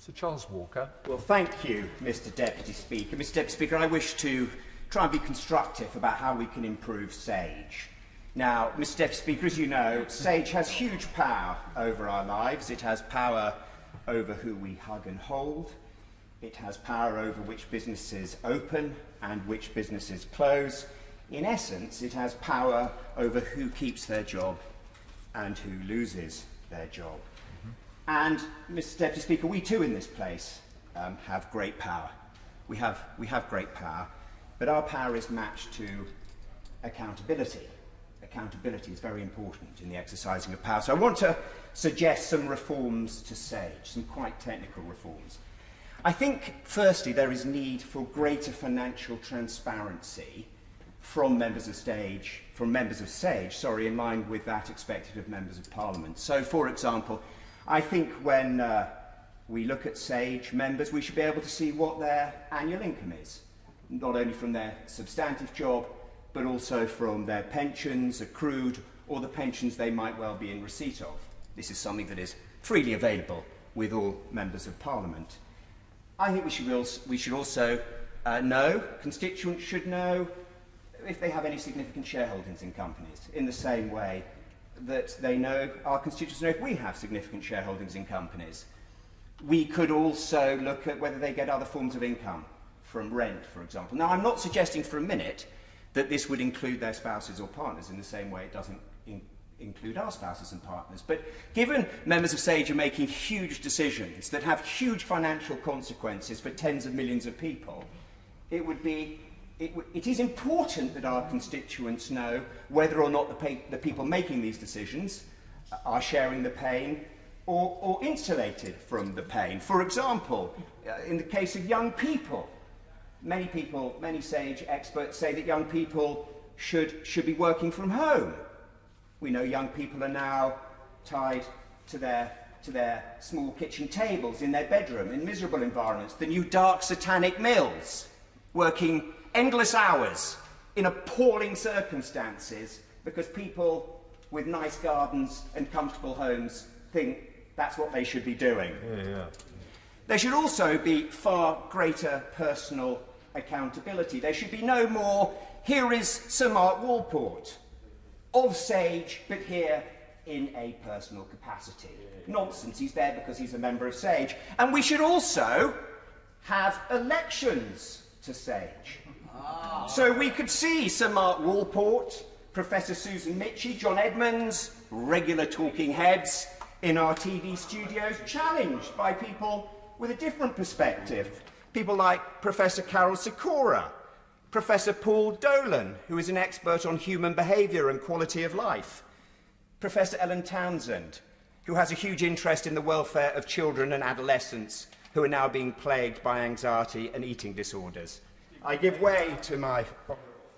Sir Charles Walker. Well, thank you, Mr. Deputy Speaker. Mr. Deputy Speaker, I wish to try and be constructive about how we can improve SAGE. Now, Mr. Deputy Speaker, as you know, SAGE has huge power over our lives. It has power over who we hug and hold. It has power over which businesses open and which businesses close. In essence, it has power over who keeps their job and who loses their job. And, Mr. Deputy Speaker, we too in this place have great power. We have great power, but our power is matched to accountability. Accountability is very important in the exercising of power. So I want to suggest some reforms to SAGE, some quite technical reforms. I think, firstly, there is need for greater financial transparency from members of SAGE, in line with that expected of members of Parliament. So, for example, I think when we look at SAGE members, we should be able to see what their annual income is, not only from their substantive job, but also from their pensions, accrued, or the pensions they might well be in receipt of. This is something that is freely available with all members of Parliament. I think we should also know, constituents should know, if they have any significant shareholdings in companies, in the same way that they know, our constituents know if we have significant shareholdings in companies. We could also look at whether they get other forms of income from rent, for example. Now, I'm not suggesting for a minute that this would include their spouses or partners in the same way it doesn't include our spouses and partners. But given members of SAGE are making huge decisions that have huge financial consequences for tens of millions of people, it is important that our constituents know whether or not the people making these decisions are sharing the pain or insulated from the pain. For example, in the case of young people, many SAGE experts say that young people should be working from home. We know young people are now tied to their small kitchen tables in their bedroom, in miserable environments, the new dark satanic mills, working endless hours in appalling circumstances because people with nice gardens and comfortable homes think that's what they should be doing. Yeah. There should also be far greater personal accountability. There should be no more, here is Sir Mark Walport, of SAGE, but here in a personal capacity. Nonsense, he's there because he's a member of SAGE. And we should also have elections to SAGE. So we could see Sir Mark Walport, Professor Susan Mitchie, John Edmonds, regular talking heads in our TV studios, challenged by people with a different perspective. People like Professor Carol Sikora, Professor Paul Dolan, who is an expert on human behaviour and quality of life, Professor Ellen Townsend, who has a huge interest in the welfare of children and adolescents who are now being plagued by anxiety and eating disorders. I give way to my...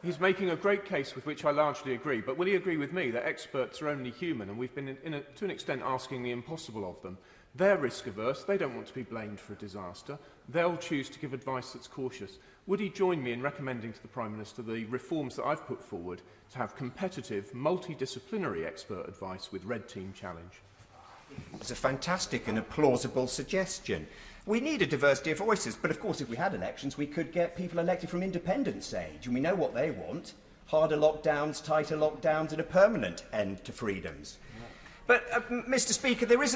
He's making a great case with which I largely agree, but will he agree with me that experts are only human and we've been, to an extent, asking the impossible of them? They're risk-averse, they don't want to be blamed for a disaster, they'll choose to give advice that's cautious. Would he join me in recommending to the Prime Minister the reforms that I've put forward to have competitive, multidisciplinary expert advice with Red Team Challenge? It's a fantastic and a plausible suggestion. We need a diversity of voices, but of course if we had elections we could get people elected from independent SAGE, and we know what they want: harder lockdowns, tighter lockdowns and a permanent end to freedoms. But, Mr. Speaker, there is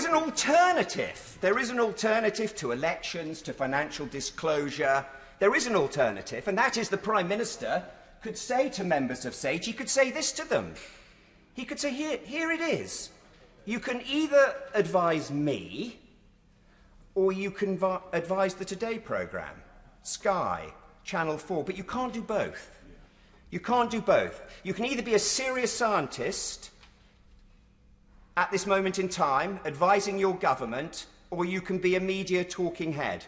an alternative. There is an alternative to elections, to financial disclosure. There is an alternative, and that is the Prime Minister could say to members of SAGE, he could say this to them. He could say, here it is. You can either advise me, or you can advise the Today programme, Sky, Channel 4, but you can't do both. You can't do both. You can either be a serious scientist at this moment in time, advising your government, or you can be a media talking head,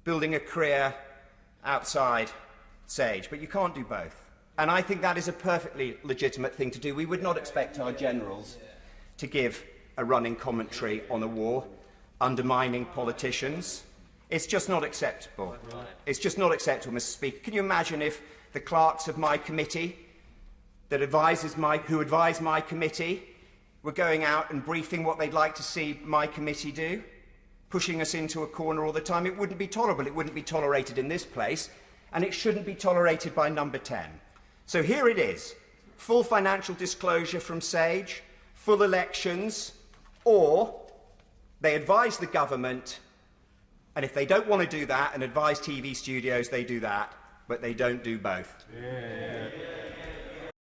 building a career outside SAGE, but you can't do both. And I think that is a perfectly legitimate thing to do. We would not expect our generals to give a running commentary on a war, undermining politicians. It's just not acceptable. It's just not acceptable, Mr. Speaker. Can you imagine if the clerks of my committee who advise my committee were going out and briefing what they'd like to see my committee do? pushing us into a corner all the time. It wouldn't be tolerable. It wouldn't be tolerated in this place, and it shouldn't be tolerated by Number 10. So here it is. Full financial disclosure from Sage, full elections, or they advise the government, and if they don't want to do that and advise TV studios, they do that, but they don't do both. Yeah.